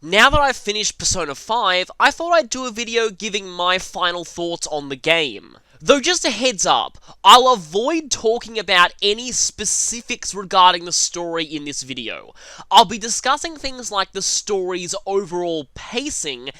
Now that I've finished Persona 5, I thought I'd do a video giving my final thoughts on the game. Though just a heads up, I'll avoid talking about any specifics regarding the story in this video. I'll be discussing things like the story's overall pacing,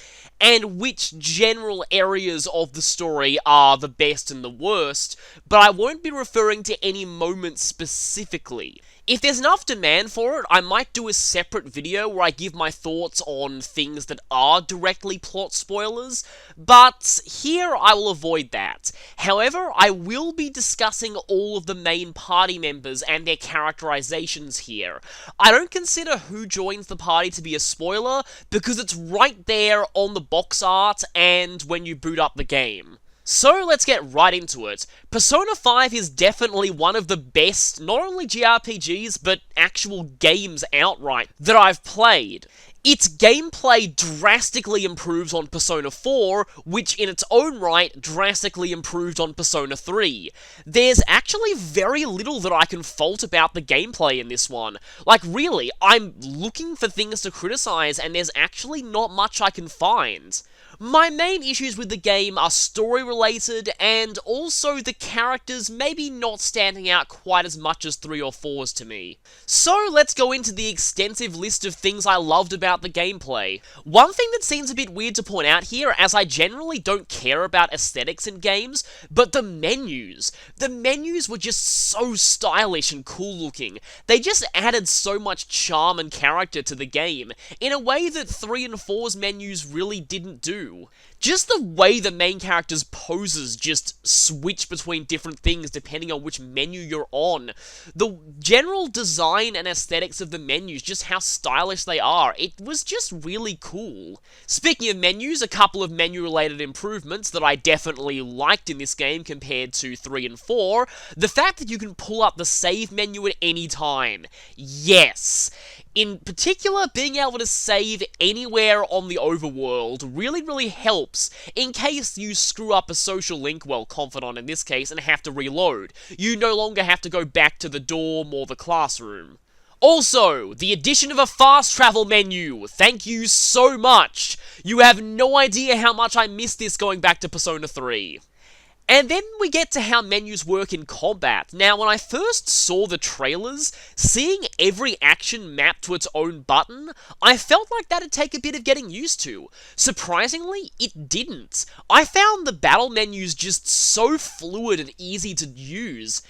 and which general areas of the story are the best and the worst, but I won't be referring to any moments specifically. If there's enough demand for it, I might do a separate video where I give my thoughts on things that are directly plot spoilers, but here I will avoid that. However, I will be discussing all of the main party members and their characterizations here. I don't consider who joins the party to be a spoiler, because it's right there on the box art and when you boot up the game. So let's get right into it. Persona 5 is definitely one of the best, not only JRPGs, but actual games outright that I've played. Its gameplay drastically improves on Persona 4, which in its own right drastically improved on Persona 3. There's actually very little that I can fault about the gameplay in this one. Like really, I'm looking for things to criticize and there's actually not much I can find. My main issues with the game are story-related, and also the characters maybe not standing out quite as much as 3 or 4's to me. So let's go into the extensive list of things I loved about the gameplay. One thing that seems a bit weird to point out here, as I generally don't care about aesthetics in games, but the menus. The menus were just so stylish and cool looking. They just added so much charm and character to the game, in a way that 3 and 4's menus really didn't do. Just the way the main character's poses just switch between different things depending on which menu you're on. The general design and aesthetics of the menus, just how stylish they are, it was just really cool. Speaking of menus, a couple of menu-related improvements that I definitely liked in this game compared to 3 and 4. The fact that you can pull up the save menu at any time. Yes! In particular, being able to save anywhere on the overworld really helps in case you screw up a social link, well, Confidant in this case, and have to reload. You no longer have to go back to the dorm or the classroom. Also, the addition of a fast travel menu. Thank you so much. You have no idea how much I missed this going back to Persona 3. And then we get to how menus work in combat. Now, when I first saw the trailers, seeing every action mapped to its own button, I felt like that'd take a bit of getting used to. Surprisingly, it didn't. I found the battle menus just so fluid and easy to use.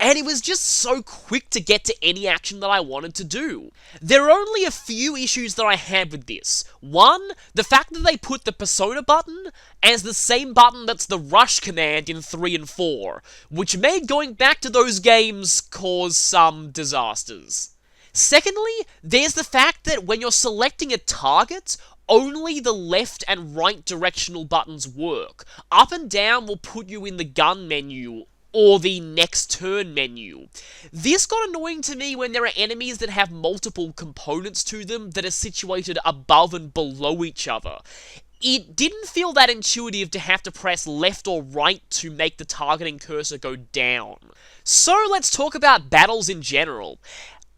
And it was just so quick to get to any action that I wanted to do. There are only a few issues that I had with this. One, the fact that they put the Persona button as the same button that's the rush command in 3 and 4, which made going back to those games cause some disasters. Secondly, there's the fact that when you're selecting a target, only the left and right directional buttons work. Up and down will put you in the gun menu, or the next turn menu. This got annoying to me when there are enemies that have multiple components to them that are situated above and below each other. It didn't feel that intuitive to have to press left or right to make the targeting cursor go down. So let's talk about battles in general.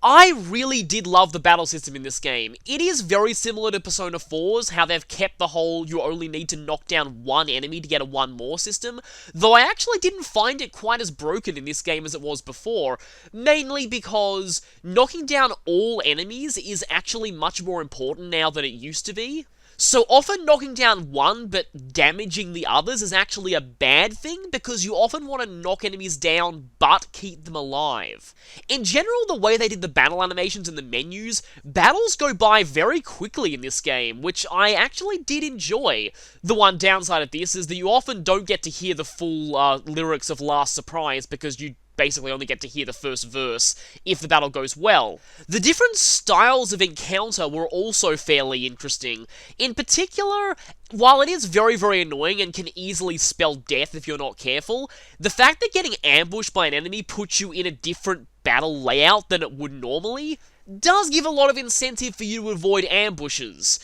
I really did love the battle system in this game. It is very similar to Persona 4's, how they've kept the whole you only need to knock down one enemy to get a one more system, though I actually didn't find it quite as broken in this game as it was before, mainly because knocking down all enemies is actually much more important now than it used to be. So often knocking down one but damaging the others is actually a bad thing, because you often want to knock enemies down but keep them alive. In general, the way they did the battle animations and the menus, battles go by very quickly in this game, which I actually did enjoy. The one downside of this is that you often don't get to hear the full lyrics of Last Surprise, because you basically only get to hear the first verse if the battle goes well. The different styles of encounter were also fairly interesting. In particular, while it is very annoying and can easily spell death if you're not careful, the fact that getting ambushed by an enemy puts you in a different battle layout than it would normally does give a lot of incentive for you to avoid ambushes.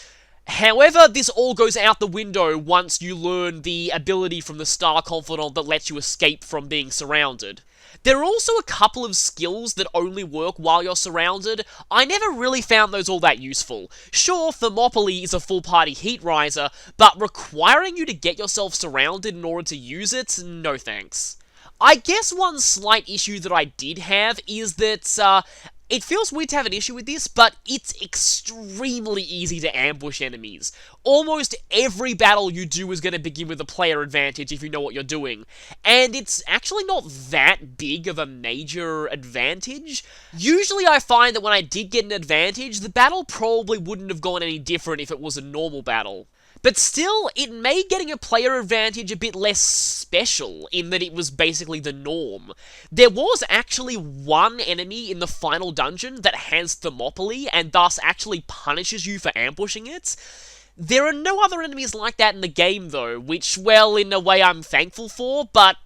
However, this all goes out the window once you learn the ability from the Star Confidant that lets you escape from being surrounded. There are also a couple of skills that only work while you're surrounded. I never really found those all that useful. Sure, Thermopylae is a full party heat riser, but requiring you to get yourself surrounded in order to use it? No thanks. I guess one slight issue that I did have is that, it feels weird to have an issue with this, but it's extremely easy to ambush enemies. Almost every battle you do is going to begin with a player advantage if you know what you're doing. And it's actually not that big of a major advantage. Usually I find that when I did get an advantage, the battle probably wouldn't have gone any different if it was a normal battle. But still, it made getting a player advantage a bit less special, in that it was basically the norm. There was actually one enemy in the final dungeon that has Thermopylae, and thus actually punishes you for ambushing it. There are no other enemies like that in the game, though, which, well, in a way I'm thankful for, but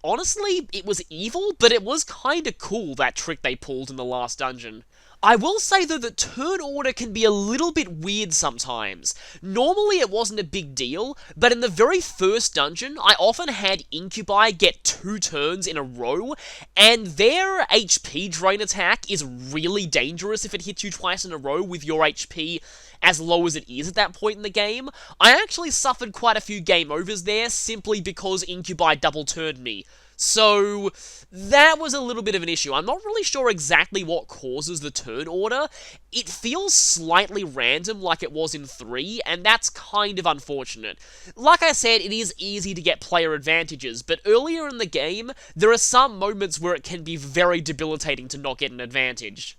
honestly, it was evil, but it was kinda cool, that trick they pulled in the last dungeon. I will say, though, that turn order can be a little bit weird sometimes. Normally it wasn't a big deal, but in the very first dungeon, I often had Incubi get 2 turns in a row, and their HP drain attack is really dangerous if it hits you twice in a row with your HP as low as it is at that point in the game. I actually suffered quite a few game overs there, simply because Incubi double-turned me. So, that was a little bit of an issue. I'm not really sure exactly what causes the turn order. It feels slightly random like it was in 3, and that's kind of unfortunate. Like I said, it is easy to get player advantages, but earlier in the game, there are some moments where it can be very debilitating to not get an advantage.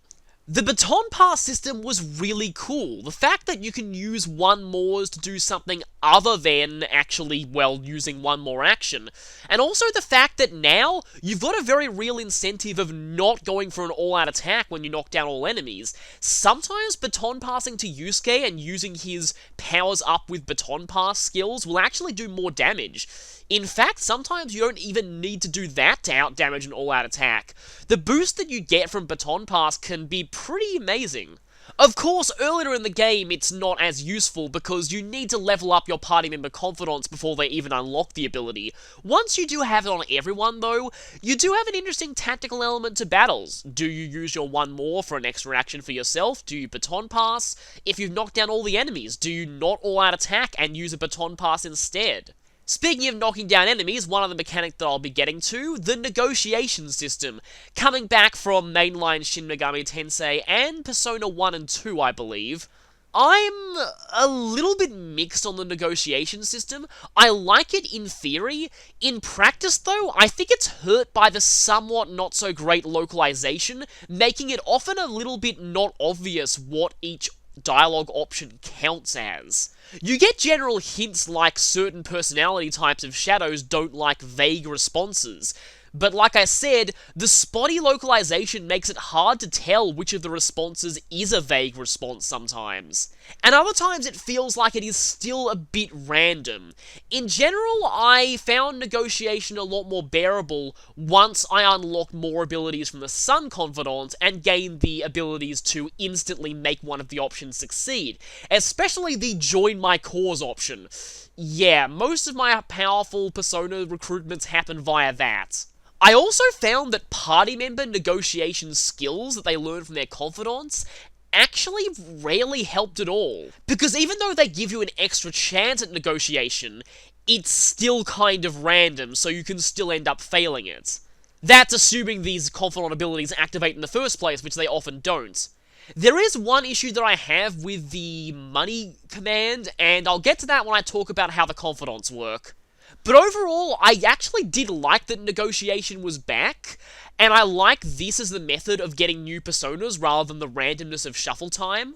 The baton pass system was really cool. The fact that you can use one mores to do something other than actually, well, using one more action. And also the fact that now, you've got a very real incentive of not going for an all-out attack when you knock down all enemies. Sometimes baton passing to Yusuke and using his powers up with baton pass skills will actually do more damage. In fact, sometimes you don't even need to do that to out-damage an all-out attack. The boost that you get from baton pass can be pretty amazing. Of course, earlier in the game, it's not as useful because you need to level up your party member confidence before they even unlock the ability. Once you do have it on everyone, though, you do have an interesting tactical element to battles. Do you use your one more for an extra action for yourself? Do you baton pass? If you've knocked down all the enemies, do you not all-out attack and use a baton pass instead? Speaking of knocking down enemies, one other mechanic that I'll be getting to, the negotiation system, coming back from mainline Shin Megami Tensei and Persona 1 and 2, I believe. I'm a little bit mixed on the negotiation system. I like it in theory. In practice, though, I think it's hurt by the somewhat not-so-great localization, making it often a little bit not obvious what each dialogue option counts as. You get general hints like certain personality types of shadows don't like vague responses, but like I said, the spotty localization makes it hard to tell which of the responses is a vague response sometimes. And other times it feels like it is still a bit random. In general, I found negotiation a lot more bearable once I unlocked more abilities from the Sun Confidant and gained the abilities to instantly make one of the options succeed, especially the Join My Cause option. Yeah, most of my powerful Persona recruitments happen via that. I also found that party member negotiation skills that they learn from their confidants actually rarely helped at all. Because even though they give you an extra chance at negotiation, it's still kind of random, so you can still end up failing it. That's assuming these confidant abilities activate in the first place, which they often don't. There is one issue that I have with the money command, and I'll get to that when I talk about how the confidants work. But overall, I actually did like that negotiation was back, and I like this as the method of getting new personas rather than the randomness of shuffle time.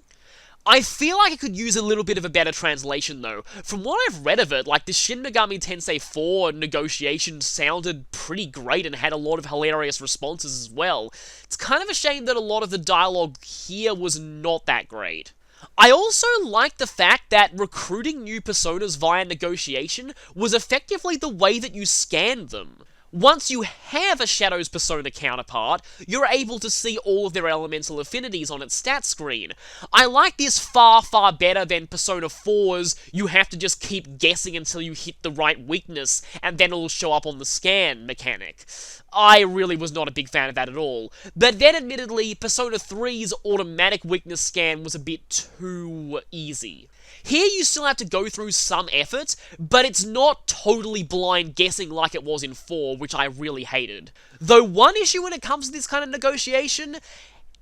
I feel like I could use a little bit of a better translation though. From what I've read of it, like the Shin Megami Tensei 4 negotiation sounded pretty great and had a lot of hilarious responses as well. It's kind of a shame that a lot of the dialogue here was not that great. I also like the fact that recruiting new personas via negotiation was effectively the way that you scanned them. Once you have a Shadow's Persona counterpart, you're able to see all of their elemental affinities on its stat screen. I like this far, far better than Persona 4's you have to just keep guessing until you hit the right weakness, and then it'll show up on the scan mechanic. I really was not a big fan of that at all. But then, admittedly, Persona 3's automatic weakness scan was a bit too easy. Here you still have to go through some effort, but it's not totally blind guessing like it was in 4, which I really hated. Though one issue when it comes to this kind of negotiation,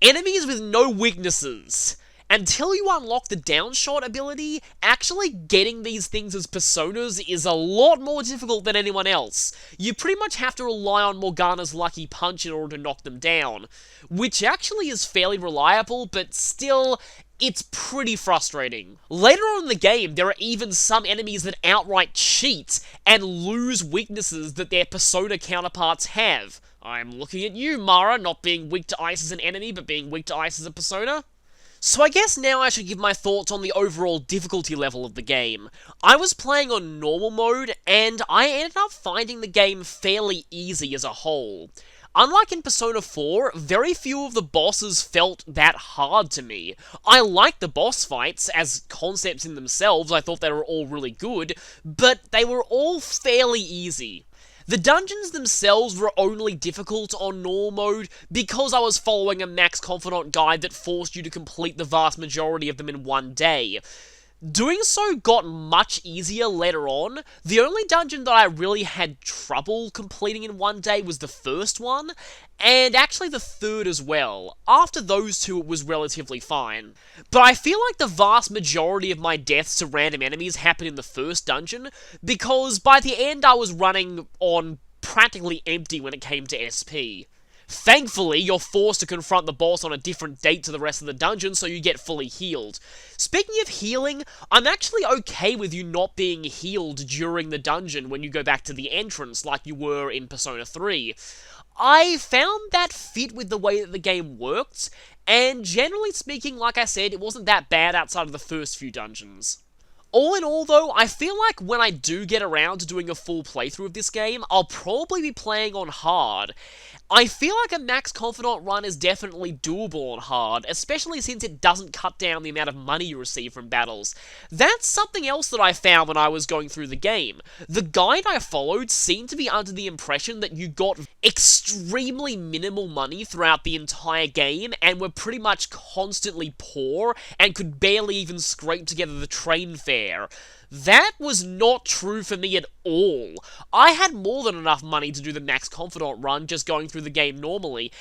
enemies with no weaknesses. Until you unlock the downshot ability, actually getting these things as personas is a lot more difficult than anyone else. You pretty much have to rely on Morgana's lucky punch in order to knock them down, which actually is fairly reliable, but still, it's pretty frustrating. Later on in the game, there are even some enemies that outright cheat and lose weaknesses that their persona counterparts have. I'm looking at you, Mara, not being weak to ice as an enemy, but being weak to ice as a persona. So I guess now I should give my thoughts on the overall difficulty level of the game. I was playing on normal mode, and I ended up finding the game fairly easy as a whole. Unlike in Persona 4, very few of the bosses felt that hard to me. I liked the boss fights as concepts in themselves, I thought they were all really good, but they were all fairly easy. The dungeons themselves were only difficult on normal mode because I was following a Max Confidant guide that forced you to complete the vast majority of them in one day. Doing so got much easier later on. The only dungeon that I really had trouble completing in one day was the first one, and actually the third as well. After those two, it was relatively fine. But I feel like the vast majority of my deaths to random enemies happened in the first dungeon, because by the end I was running on practically empty when it came to SP. Thankfully, you're forced to confront the boss on a different date to the rest of the dungeon, so you get fully healed. Speaking of healing, I'm actually okay with you not being healed during the dungeon when you go back to the entrance, like you were in Persona 3. I found that fit with the way that the game worked, and generally speaking, like I said, it wasn't that bad outside of the first few dungeons. All in all, though, I feel like when I do get around to doing a full playthrough of this game, I'll probably be playing on hard. I feel like a Max Confidant run is definitely doable on hard, especially since it doesn't cut down the amount of money you receive from battles. That's something else that I found when I was going through the game. The guide I followed seemed to be under the impression that you got extremely minimal money throughout the entire game and were pretty much constantly poor and could barely even scrape together the train fare. That was not true for me at all. I had more than enough money to do the Max Confidant run just going through the game normally,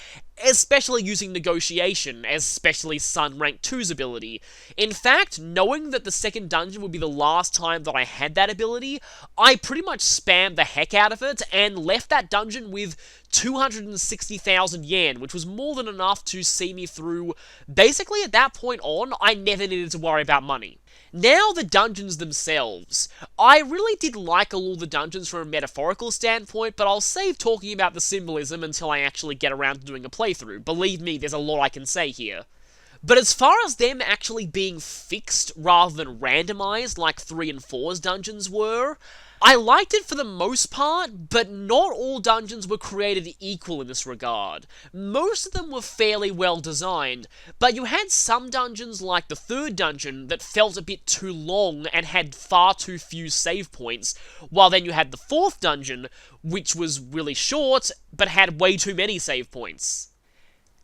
especially using negotiation, especially Sun Rank 2's ability. In fact, knowing that the second dungeon would be the last time that I had that ability, I pretty much spammed the heck out of it and left that dungeon with 260,000 yen, which was more than enough to see me through. Basically, at that point on, I never needed to worry about money. Now, the dungeons themselves. I really did like all the dungeons from a metaphorical standpoint, but I'll save talking about the symbolism until I actually get around to doing a playthrough. Believe me, there's a lot I can say here. But as far as them actually being fixed rather than randomized like 3 and 4's dungeons were, I liked it for the most part, but not all dungeons were created equal in this regard. Most of them were fairly well designed, but you had some dungeons like the third dungeon that felt a bit too long and had far too few save points, while then you had the fourth dungeon, which was really short, but had way too many save points.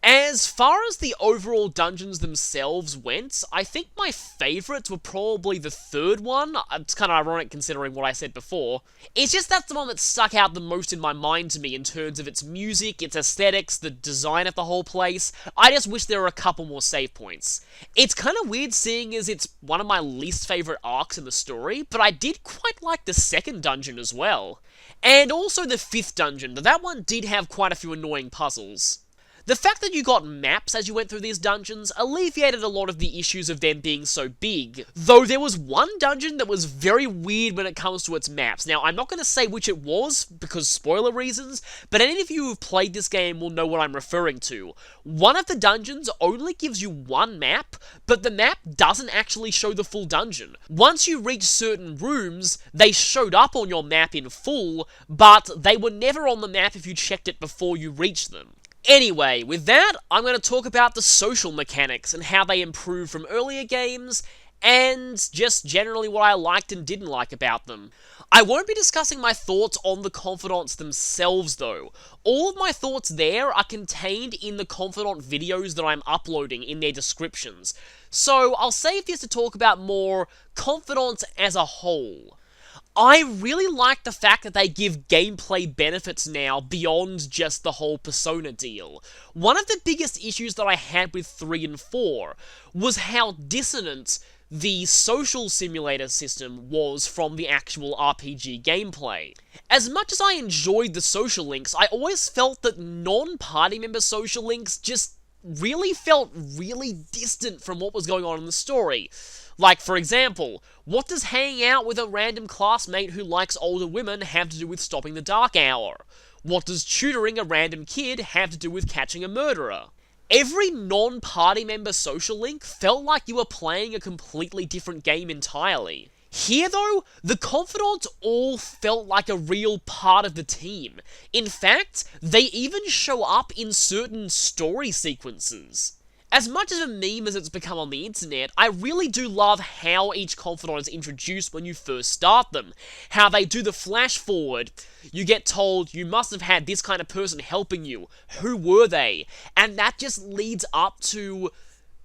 As far as the overall dungeons themselves went, I think my favourites were probably the third one. It's kind of ironic considering what I said before. It's just that's the one that stuck out the most in my mind to me in terms of its music, its aesthetics, the design of the whole place. I just wish there were a couple more save points. It's kind of weird seeing as it's one of my least favourite arcs in the story, but I did quite like the second dungeon as well. And also the fifth dungeon, that one did have quite a few annoying puzzles. The fact that you got maps as you went through these dungeons alleviated a lot of the issues of them being so big, though there was one dungeon that was very weird when it comes to its maps. Now, I'm not going to say which it was, because spoiler reasons, but any of you who've played this game will know what I'm referring to. One of the dungeons only gives you one map, but the map doesn't actually show the full dungeon. Once you reach certain rooms, they showed up on your map in full, but they were never on the map if you checked it before you reached them. Anyway, with that, I'm going to talk about the social mechanics and how they improved from earlier games, and just generally what I liked and didn't like about them. I won't be discussing my thoughts on the confidants themselves though. All of my thoughts there are contained in the confidant videos that I'm uploading in their descriptions, so I'll save this to talk about more confidants as a whole. I really like the fact that they give gameplay benefits now beyond just the whole Persona deal. One of the biggest issues that I had with 3 and 4 was how dissonant the social simulator system was from the actual RPG gameplay. As much as I enjoyed the social links, I always felt that non-party member social links just really felt really distant from what was going on in the story. Like, for example, what does hanging out with a random classmate who likes older women have to do with stopping the dark hour? What does tutoring a random kid have to do with catching a murderer? Every non-party member social link felt like you were playing a completely different game entirely. Here though, the confidants all felt like a real part of the team. In fact, they even show up in certain story sequences. As much of a meme as it's become on the internet, I really do love how each confidant is introduced when you first start them. How they do the flash forward. You get told you must have had this kind of person helping you. Who were they? And that just leads up to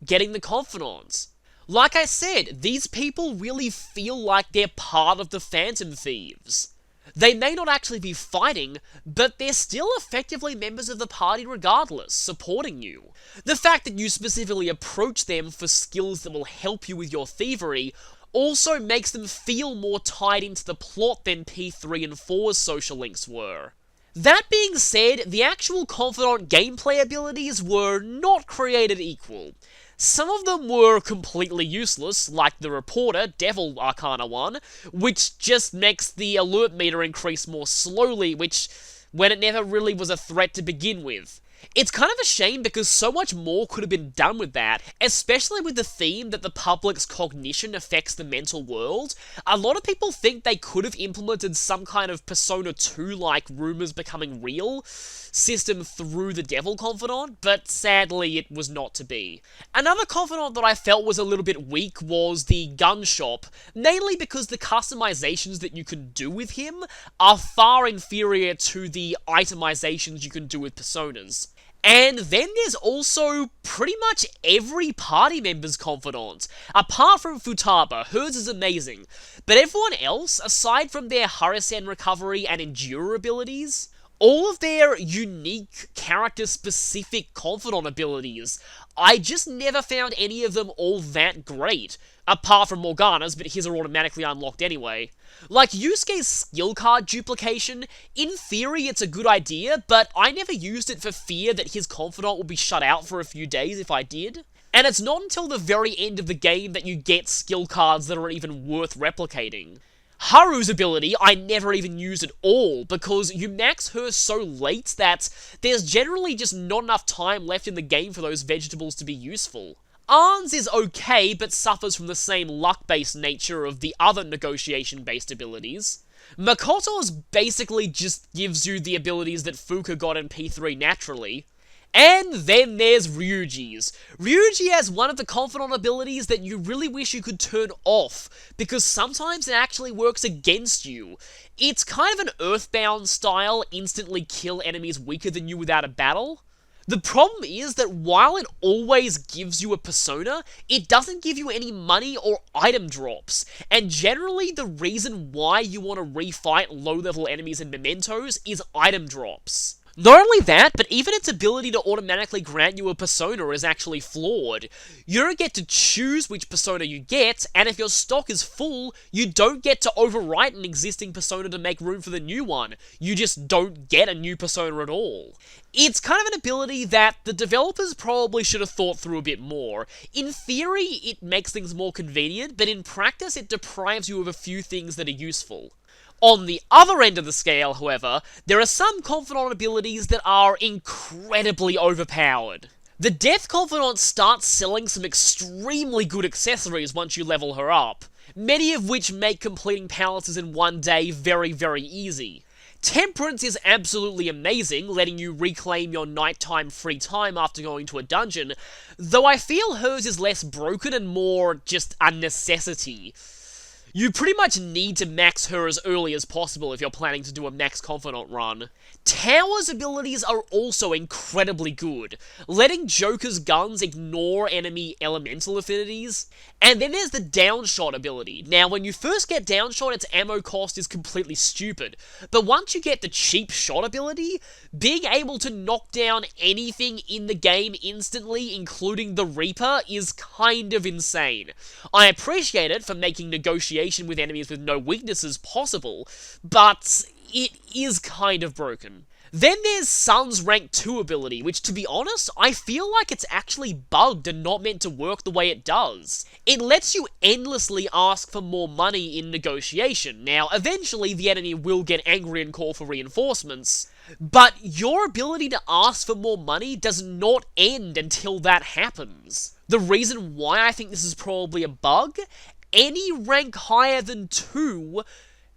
getting the confidants. Like I said, these people really feel like they're part of the Phantom Thieves. They may not actually be fighting, but they're still effectively members of the party regardless, supporting you. The fact that you specifically approach them for skills that will help you with your thievery also makes them feel more tied into the plot than P3 and 4's social links were. That being said, the actual confidant gameplay abilities were not created equal. Some of them were completely useless, like the Reporter, Devil Arcana 1, which just makes the alert meter increase more slowly, when it never really was a threat to begin with. It's kind of a shame because so much more could have been done with that, especially with the theme that the public's cognition affects the mental world. A lot of people think they could have implemented some kind of Persona 2-like rumors becoming real system through the Devil Confidant, but sadly it was not to be. Another confidant that I felt was a little bit weak was the gun shop, mainly because the customizations that you can do with him are far inferior to the itemizations you can do with Personas. And then there's also pretty much every party member's confidant. Apart from Futaba, hers is amazing. But everyone else, aside from their Harisen recovery and endure abilities, all of their unique, character-specific confidant abilities, I just never found any of them all that great. Apart from Morgana's, but his are automatically unlocked anyway. Like Yusuke's skill card duplication, in theory it's a good idea, but I never used it for fear that his confidant would be shut out for a few days if I did. And it's not until the very end of the game that you get skill cards that are even worth replicating. Haru's ability I never even used at all, because you max her so late that there's generally just not enough time left in the game for those vegetables to be useful. Arn's is okay, but suffers from the same luck-based nature of the other negotiation-based abilities. Makoto's basically just gives you the abilities that Fuka got in P3 naturally. And then there's Ryuji's. Ryuji has one of the confidant abilities that you really wish you could turn off, because sometimes it actually works against you. It's kind of an Earthbound style, instantly kill enemies weaker than you without a battle. The problem is that while it always gives you a persona, it doesn't give you any money or item drops, and generally the reason why you want to refight low-level enemies in Mementos is item drops. Not only that, but even its ability to automatically grant you a persona is actually flawed. You don't get to choose which persona you get, and if your stock is full, you don't get to overwrite an existing persona to make room for the new one. You just don't get a new persona at all. It's kind of an ability that the developers probably should have thought through a bit more. In theory, it makes things more convenient, but in practice, it deprives you of a few things that are useful. On the other end of the scale, however, there are some Confidant abilities that are incredibly overpowered. The Death Confidant starts selling some extremely good accessories once you level her up, many of which make completing palaces in one day very, very easy. Temperance is absolutely amazing, letting you reclaim your nighttime free time after going to a dungeon, though I feel hers is less broken and more just a necessity. You pretty much need to max her as early as possible if you're planning to do a max Confidant run. Tower's abilities are also incredibly good, letting Joker's guns ignore enemy elemental affinities. And then there's the Downshot ability. Now, when you first get Downshot, its ammo cost is completely stupid, but once you get the Cheap Shot ability, being able to knock down anything in the game instantly, including the Reaper, is kind of insane. I appreciate it for making negotiation with enemies with no weaknesses possible, but it is kind of broken. Then there's Sun's Rank 2 ability, which, to be honest, I feel like it's actually bugged and not meant to work the way it does. It lets you endlessly ask for more money in negotiation. Now, eventually the enemy will get angry and call for reinforcements, but your ability to ask for more money does not end until that happens. The reason why I think this is probably a bug, any rank higher than 2,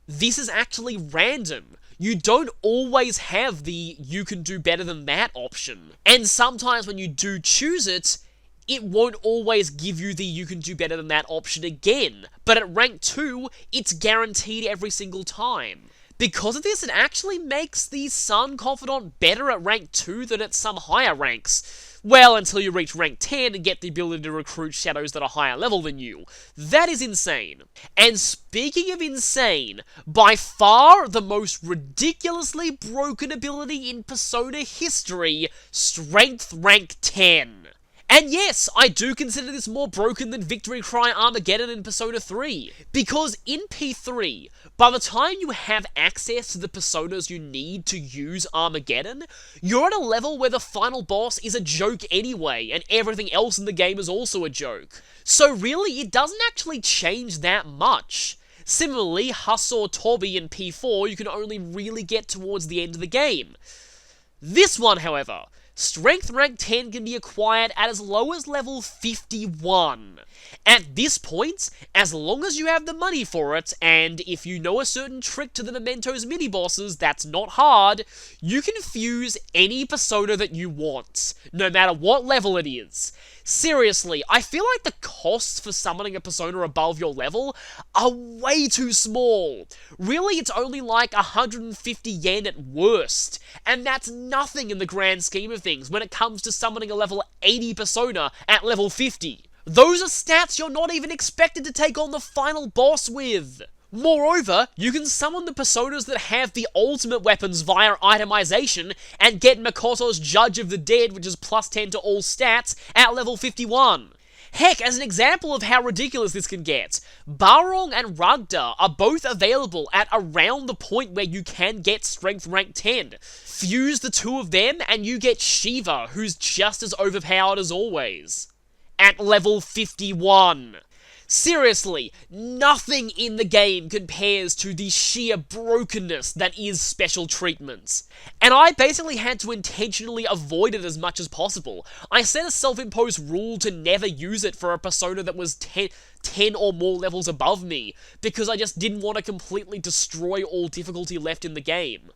this is actually random. You don't always have the "you can do better than that" option. And sometimes when you do choose it, it won't always give you the "you can do better than that" option again. But at rank 2, it's guaranteed every single time. Because of this, it actually makes the Sun Confidant better at rank 2 than at some higher ranks. Well, until you reach rank 10 and get the ability to recruit shadows that are higher level than you. That is insane. And speaking of insane, by far the most ridiculously broken ability in Persona history, Strength rank 10. And yes, I do consider this more broken than Victory Cry Armageddon in Persona 3, because in P3, by the time you have access to the personas you need to use Armageddon, you're at a level where the final boss is a joke anyway, and everything else in the game is also a joke. So really, it doesn't actually change that much. Similarly, Husor Tobi in P4 you can only really get towards the end of the game. This one, however, Strength rank 10 can be acquired at as low as level 51. At this point, as long as you have the money for it, and if you know a certain trick to the Mementos mini-bosses that's not hard, you can fuse any persona that you want, no matter what level it is. Seriously, I feel like the costs for summoning a persona above your level are way too small. Really, it's only like 150 yen at worst, and that's nothing in the grand scheme of things when it comes to summoning a level 80 persona at level 50. Those are stats you're not even expected to take on the final boss with. Moreover, you can summon the personas that have the ultimate weapons via itemization and get Makoto's Judge of the Dead, which is plus 10 to all stats, at level 51. Heck, as an example of how ridiculous this can get, Barong and Rugda are both available at around the point where you can get Strength rank 10. Fuse the two of them and you get Shiva, who's just as overpowered as always, at level 51. Seriously, nothing in the game compares to the sheer brokenness that is special treatments. And I basically had to intentionally avoid it as much as possible. I set a self-imposed rule to never use it for a persona that was 10 or more levels above me, because I just didn't want to completely destroy all difficulty left in the game.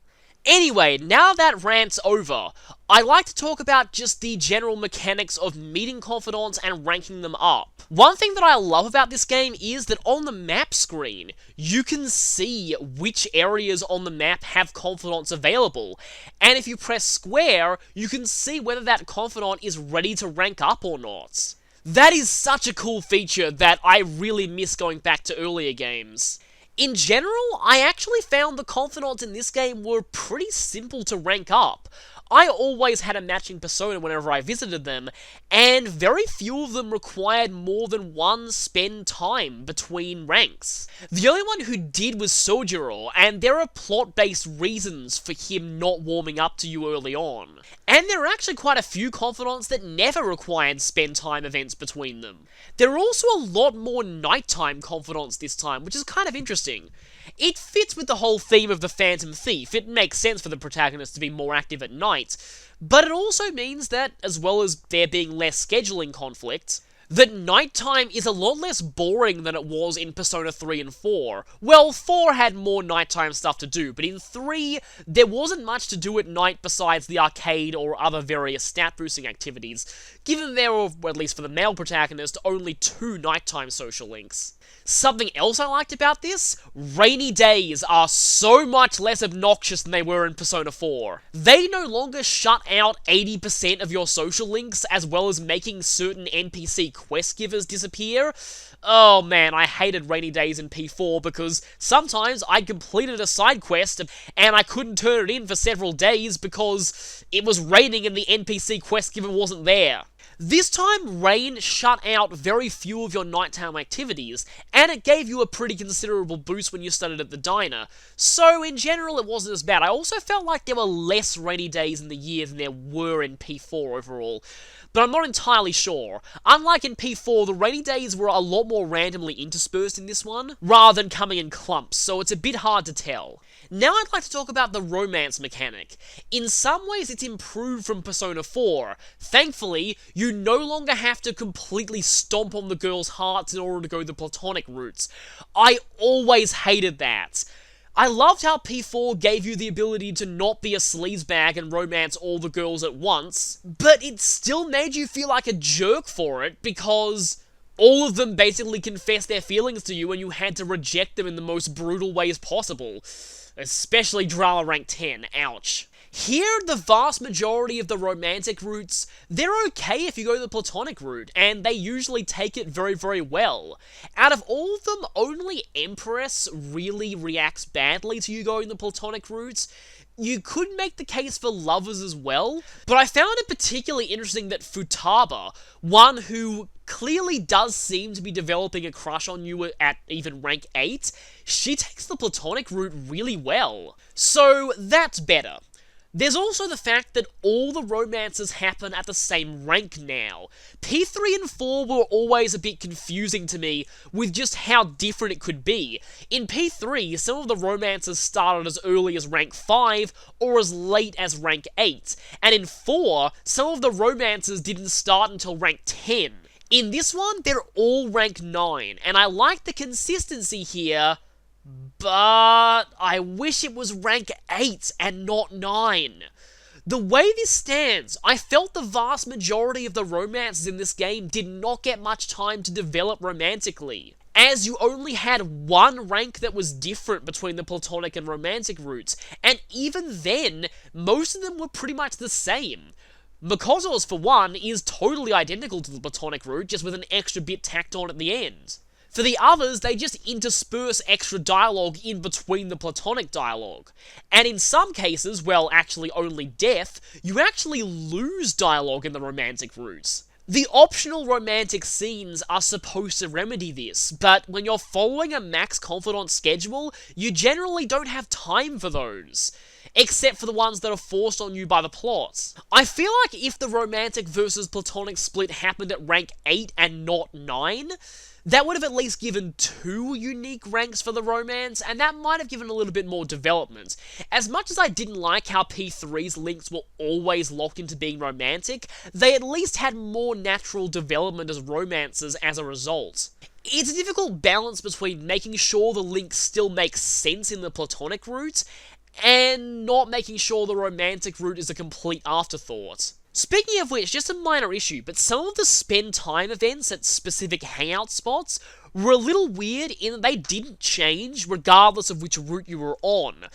Anyway, now that rant's over, I like to talk about just the general mechanics of meeting confidants and ranking them up. One thing that I love about this game is that on the map screen, you can see which areas on the map have confidants available, and if you press square, you can see whether that confidant is ready to rank up or not. That is such a cool feature that I really miss going back to earlier games. In general, I actually found the confidants in this game were pretty simple to rank up. I always had a matching persona whenever I visited them, and very few of them required more than one spend time between ranks. The only one who did was Sojiro, and there are plot-based reasons for him not warming up to you early on. And there are actually quite a few confidants that never required spend time events between them. There are also a lot more nighttime confidants this time, which is kind of interesting. It fits with the whole theme of the Phantom Thief. It makes sense for the protagonist to be more active at night, but it also means that, as well as there being less scheduling conflict, that nighttime is a lot less boring than it was in Persona 3 and 4. Well, 4 had more nighttime stuff to do, but in 3, there wasn't much to do at night besides the arcade or other various stat-boosting activities, given there were, at least for the male protagonist, only 2 nighttime social links. Something else I liked about this? Rainy days are so much less obnoxious than they were in Persona 4. They no longer shut out 80% of your social links, as well as making certain NPC quest givers disappear. Oh man, I hated rainy days in P4 because sometimes I completed a side quest and I couldn't turn it in for several days because it was raining and the NPC quest giver wasn't there. This time, rain shut out very few of your nighttime activities, and it gave you a pretty considerable boost when you started at the diner, so in general it wasn't as bad. I also felt like there were less rainy days in the year than there were in P4 overall, but I'm not entirely sure. Unlike in P4, the rainy days were a lot more randomly interspersed in this one, rather than coming in clumps, so it's a bit hard to tell. Now I'd like to talk about the romance mechanic. In some ways it's improved from Persona 4. Thankfully, you no longer have to completely stomp on the girls' hearts in order to go the platonic routes. I always hated that. I loved how P4 gave you the ability to not be a sleazebag and romance all the girls at once, but it still made you feel like a jerk for it because all of them basically confessed their feelings to you and you had to reject them in the most brutal ways possible. Especially Drama Rank 10, ouch. Here, the vast majority of the romantic routes, they're okay if you go the platonic route, and they usually take it very, very well. Out of all of them, only Empress really reacts badly to you going the platonic route. You could make the case for lovers as well, but I found it particularly interesting that Futaba, one who clearly does seem to be developing a crush on you at even rank 8, she takes the platonic route really well. So that's better. There's also the fact that all the romances happen at the same rank now. P3 and 4 were always a bit confusing to me with just how different it could be. In P3, some of the romances started as early as rank 5 or as late as rank 8, and in 4, some of the romances didn't start until rank 10. In this one, they're all rank 9, and I like the consistency here, but I wish it was rank 8 and not 9. The way this stands, I felt the vast majority of the romances in this game did not get much time to develop romantically, as you only had one rank that was different between the platonic and romantic routes, and even then, most of them were pretty much the same. Makoto's, for one, is totally identical to the platonic route, just with an extra bit tacked on at the end. For the others, they just intersperse extra dialogue in between the platonic dialogue. And in some cases, well, actually only Death, you actually lose dialogue in the romantic routes. The optional romantic scenes are supposed to remedy this, but when you're following a max confidant schedule, you generally don't have time for those. Except for the ones that are forced on you by the plot. I feel like if the romantic versus platonic split happened at rank 8 and not 9, that would have at least given 2 unique ranks for the romance, and that might have given a little bit more development. As much as I didn't like how P3's links were always locked into being romantic, they at least had more natural development as romances as a result. It's a difficult balance between making sure the links still make sense in the platonic route, and not making sure the romantic route is a complete afterthought. Speaking of which, just a minor issue, but some of the spend time events at specific hangout spots were a little weird in that they didn't change regardless of which route you were on.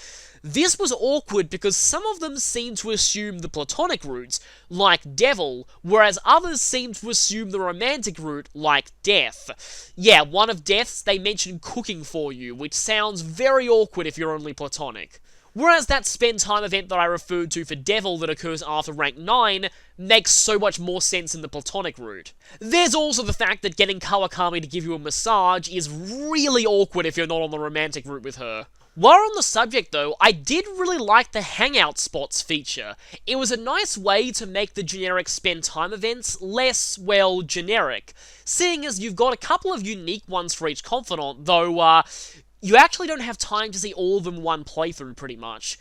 This was awkward because some of them seemed to assume the platonic route, like Devil, whereas others seemed to assume the romantic route, like Death. Yeah, one of Death's, they mentioned cooking for you, which sounds very awkward if you're only platonic. Whereas that spend time event that I referred to for Devil that occurs after rank 9 makes so much more sense in the platonic route. There's also the fact that getting Kawakami to give you a massage is really awkward if you're not on the romantic route with her. While on the subject though, I did really like the Hangout Spots feature. It was a nice way to make the generic spend time events less, well, generic, seeing as you've got a couple of unique ones for each confidant, though you actually don't have time to see all of them in one playthrough pretty much.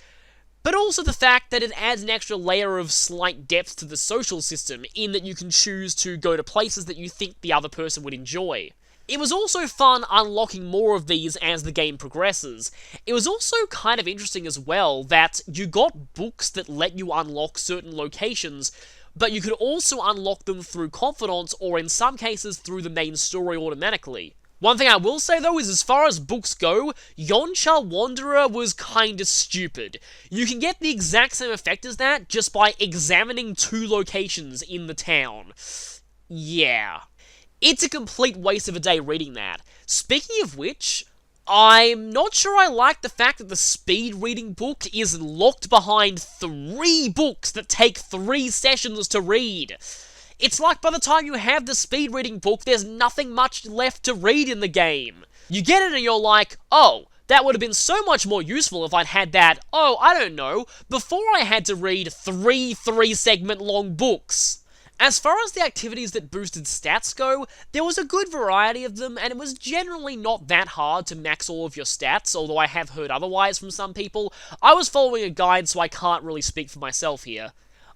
But also the fact that it adds an extra layer of slight depth to the social system, in that you can choose to go to places that you think the other person would enjoy. It was also fun unlocking more of these as the game progresses. It was also kind of interesting as well that you got books that let you unlock certain locations, but you could also unlock them through confidants or in some cases through the main story automatically. One thing I will say though is as far as books go, Yoncha Wanderer was kinda stupid. You can get the exact same effect as that just by examining 2 locations in the town. Yeah. It's a complete waste of a day reading that. Speaking of which, I'm not sure I like the fact that the speed reading book is locked behind 3 books that take 3 sessions to read. It's like by the time you have the speed reading book, there's nothing much left to read in the game. You get it and you're like, oh, that would have been so much more useful if I'd had that, oh, I don't know, before I had to read 3 3-segment long books. As far as the activities that boosted stats go, there was a good variety of them, and it was generally not that hard to max all of your stats, although I have heard otherwise from some people. I was following a guide, so I can't really speak for myself here.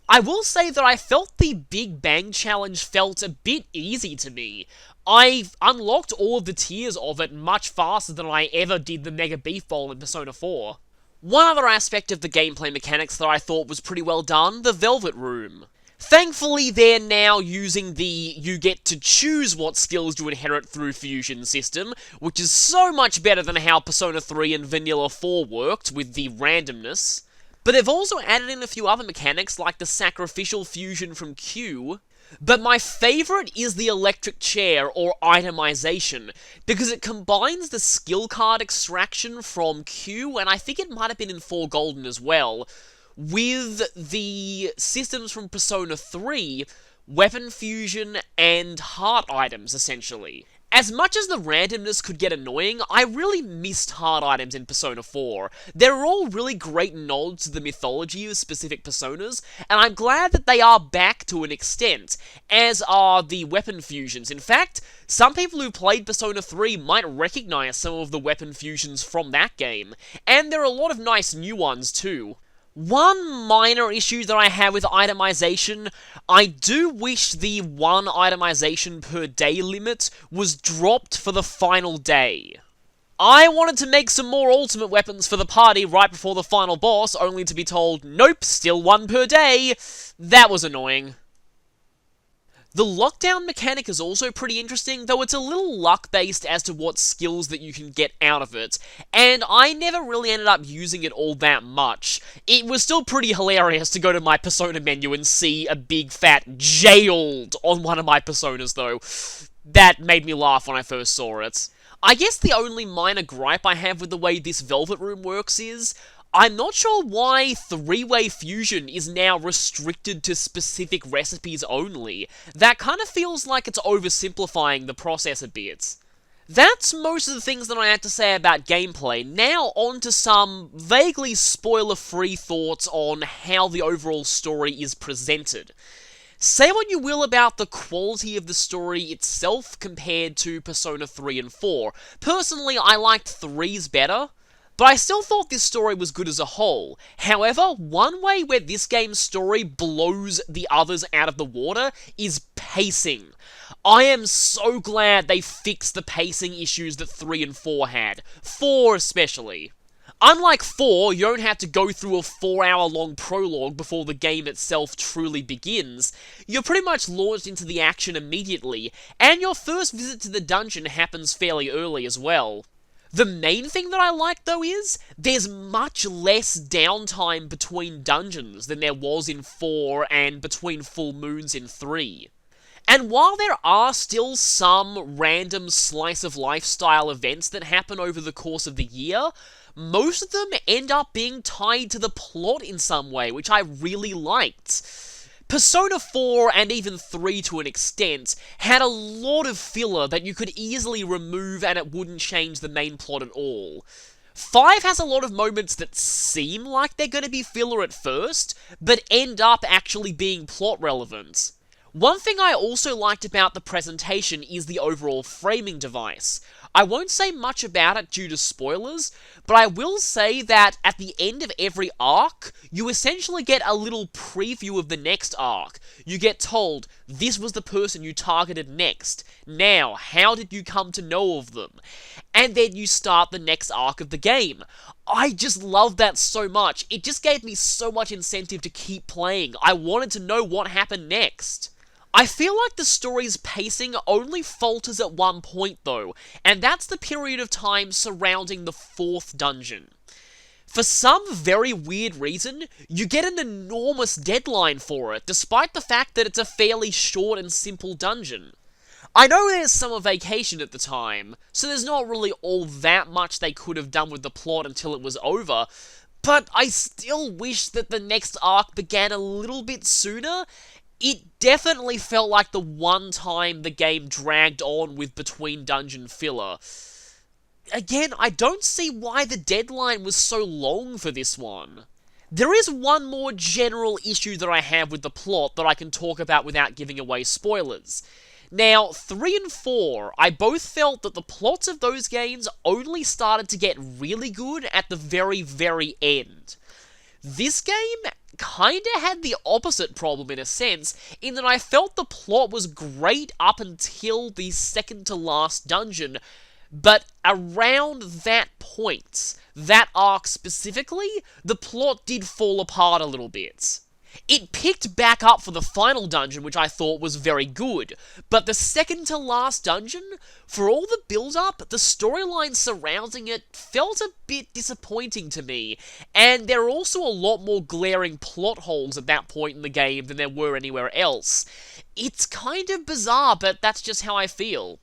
I will say that I felt the Big Bang Challenge felt a bit easy to me. I unlocked all of the tiers of it much faster than I ever did the Mega Beef Bowl in Persona 4. One other aspect of the gameplay mechanics that I thought was pretty well done, the Velvet Room. Thankfully, they're now using the you get to choose what skills you inherit through fusion system, which is so much better than how Persona 3 and Vanilla 4 worked with the randomness. But they've also added in a few other mechanics like the sacrificial fusion from Q. But my favourite is the electric chair, or itemization, because it combines the skill card extraction from Q, and I think it might have been in 4 Golden as well, with the systems from Persona 3, weapon fusion, and heart items, essentially. As much as the randomness could get annoying, I really missed heart items in Persona 4. They're all really great nods to the mythology of specific personas, and I'm glad that they are back to an extent, as are the weapon fusions. In fact, some people who played Persona 3 might recognize some of the weapon fusions from that game, and there are a lot of nice new ones too. One minor issue that I have with itemization, I do wish the 1 itemization per day limit was dropped for the final day. I wanted to make some more ultimate weapons for the party right before the final boss, only to be told, nope, still 1 per day. That was annoying. The lockdown mechanic is also pretty interesting, though it's a little luck-based as to what skills that you can get out of it, and I never really ended up using it all that much. It was still pretty hilarious to go to my Persona menu and see a big fat jailed on one of my Personas, though. That made me laugh when I first saw it. I guess the only minor gripe I have with the way this Velvet Room works is, I'm not sure why 3-way fusion is now restricted to specific recipes only. That kind of feels like it's oversimplifying the process a bit. That's most of the things that I had to say about gameplay. Now on to some vaguely spoiler-free thoughts on how the overall story is presented. Say what you will about the quality of the story itself compared to Persona 3 and 4. Personally, I liked 3's better, but I still thought this story was good as a whole. However, one way where this game's story blows the others out of the water is pacing. I am so glad they fixed the pacing issues that 3 and 4 had. 4 especially. Unlike 4, you don't have to go through a 4-hour-long prologue before the game itself truly begins. You're pretty much launched into the action immediately, and your first visit to the dungeon happens fairly early as well. The main thing that I like, though, is there's much less downtime between dungeons than there was in 4 and between full moons in 3. And while there are still some random slice-of-life style events that happen over the course of the year, most of them end up being tied to the plot in some way, which I really liked. Persona 4 and even 3 to an extent had a lot of filler that you could easily remove and it wouldn't change the main plot at all. 5 has a lot of moments that seem like they're going to be filler at first, but end up actually being plot relevant. One thing I also liked about the presentation is the overall framing device. I won't say much about it due to spoilers, but I will say that at the end of every arc, you essentially get a little preview of the next arc. You get told, this was the person you targeted next. Now, how did you come to know of them? And then you start the next arc of the game. I just love that so much. It just gave me so much incentive to keep playing. I wanted to know what happened next. I feel like the story's pacing only falters at one point though, and that's the period of time surrounding the 4th dungeon. For some very weird reason, you get an enormous deadline for it, despite the fact that it's a fairly short and simple dungeon. I know there's summer vacation at the time, so there's not really all that much they could have done with the plot until it was over, but I still wish that the next arc began a little bit sooner. It definitely felt like the one time the game dragged on with between dungeon filler. Again, I don't see why the deadline was so long for this one. There is one more general issue that I have with the plot that I can talk about without giving away spoilers. Now, 3 and 4, I both felt that the plots of those games only started to get really good at the very, very end. This game kinda had the opposite problem in a sense, in that I felt the plot was great up until the second to last dungeon, but around that point, that arc specifically, the plot did fall apart a little bit. It picked back up for the final dungeon, which I thought was very good, but the second to last dungeon, for all the build-up, the storyline surrounding it felt a bit disappointing to me, and there are also a lot more glaring plot holes at that point in the game than there were anywhere else. It's kind of bizarre, but that's just how I feel.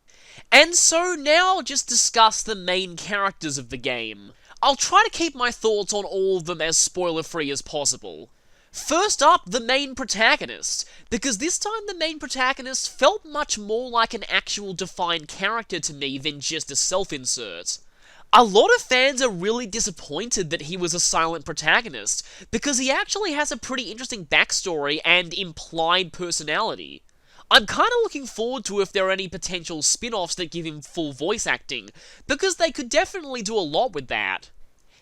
And so now I'll just discuss the main characters of the game. I'll try to keep my thoughts on all of them as spoiler-free as possible. First up, the main protagonist, because this time the main protagonist felt much more like an actual defined character to me than just a self-insert. A lot of fans are really disappointed that he was a silent protagonist, because he actually has a pretty interesting backstory and implied personality. I'm kinda looking forward to if there are any potential spin-offs that give him full voice acting, because they could definitely do a lot with that.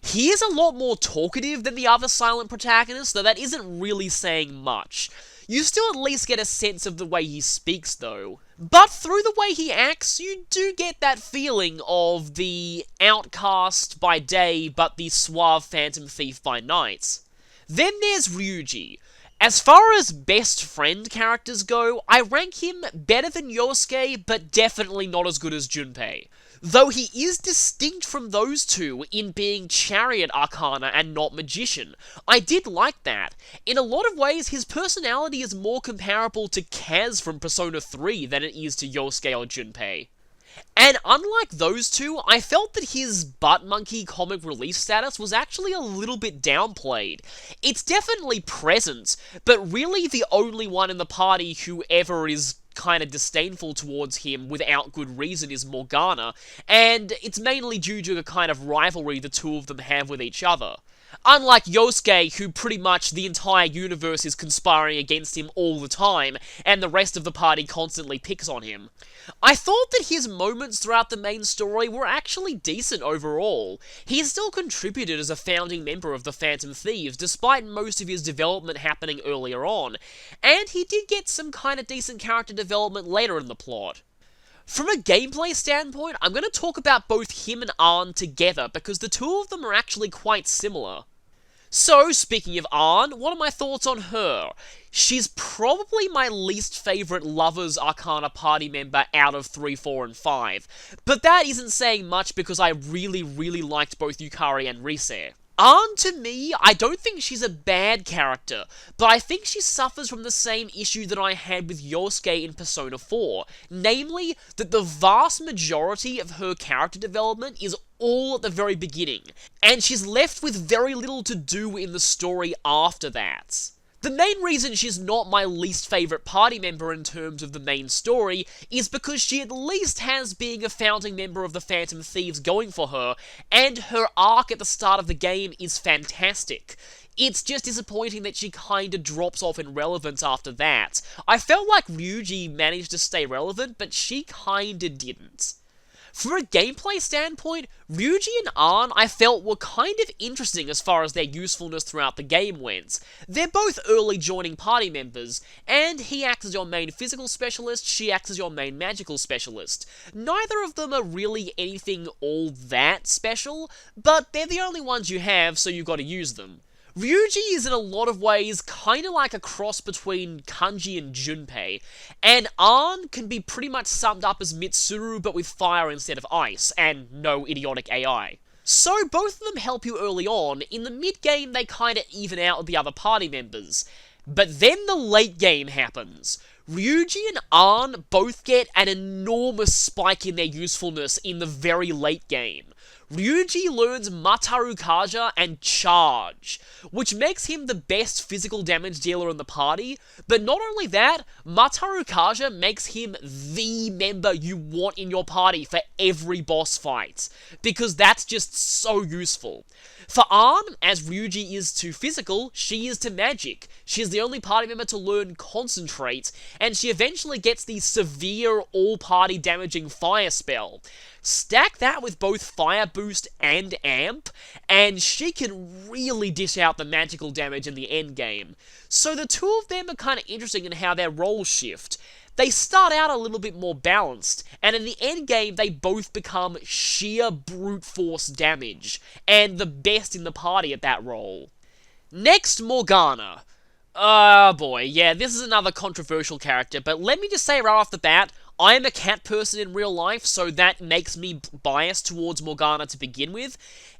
He is a lot more talkative than the other silent protagonists, though that isn't really saying much. You still at least get a sense of the way he speaks, though. But through the way he acts, you do get that feeling of the outcast by day, but the suave phantom thief by night. Then there's Ryuji. As far as best friend characters go, I rank him better than Yusuke, but definitely not as good as Junpei. Though he is distinct from those two in being Chariot Arcana and not Magician. I did like that. In a lot of ways, his personality is more comparable to Kaz from Persona 3 than it is to Yosuke or Junpei. And unlike those two, I felt that his butt monkey comic relief status was actually a little bit downplayed. It's definitely present, but really the only one in the party who ever is kind of disdainful towards him without good reason is Morgana, and it's mainly due to the kind of rivalry the two of them have with each other. Unlike Yosuke, who pretty much the entire universe is conspiring against him all the time, and the rest of the party constantly picks on him. I thought that his moments throughout the main story were actually decent overall. He still contributed as a founding member of the Phantom Thieves, despite most of his development happening earlier on, and he did get some kind of decent character development later in the plot. From a gameplay standpoint, I'm going to talk about both him and Arn together, because the two of them are actually quite similar. So, speaking of Arn, what are my thoughts on her? She's probably my least favourite Lovers Arcana party member out of 3, 4, and 5, but that isn't saying much because I really liked both Yukari and Rise. Arn, to me, I don't think she's a bad character, but I think she suffers from the same issue that I had with Yusuke in Persona 4, namely, that the vast majority of her character development is all at the very beginning, and she's left with very little to do in the story after that. The main reason she's not my least favourite party member in terms of the main story is because she at least has being a founding member of the Phantom Thieves going for her, and her arc at the start of the game is fantastic. It's just disappointing that she kinda drops off in relevance after that. I felt like Ryuji managed to stay relevant, but she kinda didn't. From a gameplay standpoint, Ryuji and Arn I felt were kind of interesting as far as their usefulness throughout the game went. They're both early joining party members, and he acts as your main physical specialist, she acts as your main magical specialist. Neither of them are really anything all that special, but they're the only ones you have, so you've got to use them. Ryuji is in a lot of ways kinda like a cross between Kanji and Junpei, and Arn can be pretty much summed up as Mitsuru but with fire instead of ice, and no idiotic AI. So both of them help you early on. In the mid-game they kinda even out with the other party members. But then the late game happens. Ryuji and Arn both get an enormous spike in their usefulness in the very late game. Ryuji learns Mataru Kaja and Charge, which makes him the best physical damage dealer in the party, but not only that, Mataru Kaja makes him the member you want in your party for every boss fight, because that's just so useful. For Arn, as Ryuji is to physical, she is to magic. She is the only party member to learn Concentrate, and she eventually gets the severe all-party damaging fire spell. Stack that with both Fire Boost and Amp, and she can really dish out the magical damage in the endgame. So the two of them are kind of interesting in how their roles shift. They start out a little bit more balanced, and in the endgame they both become sheer brute force damage, and the best in the party at that role. Next, Morgana. Oh boy, yeah, this is another controversial character, but let me just say right off the bat, I am a cat person in real life, so that makes me biased towards Morgana to begin with.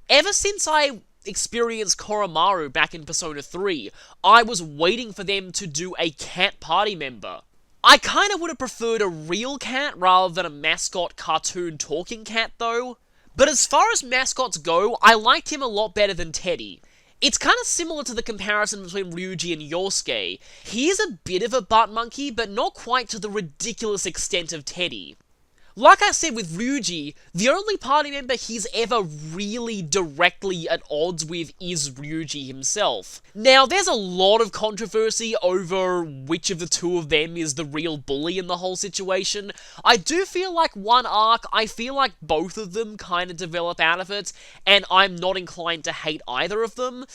Ever since I experienced Koromaru back in Persona 3, I was waiting for them to do a cat party member. I kinda would have preferred a real cat rather than a mascot cartoon talking cat though. But as far as mascots go, I liked him a lot better than Teddy. It's kind of similar to the comparison between Ryuji and Yusuke. He is a bit of a butt monkey, but not quite to the ridiculous extent of Teddy. Like I said with Ryuji, the only party member he's ever really directly at odds with is Ryuji himself. Now, there's a lot of controversy over which of the two of them is the real bully in the whole situation. I do feel like one arc, I feel like both of them kind of develop out of it, and I'm not inclined to hate either of them.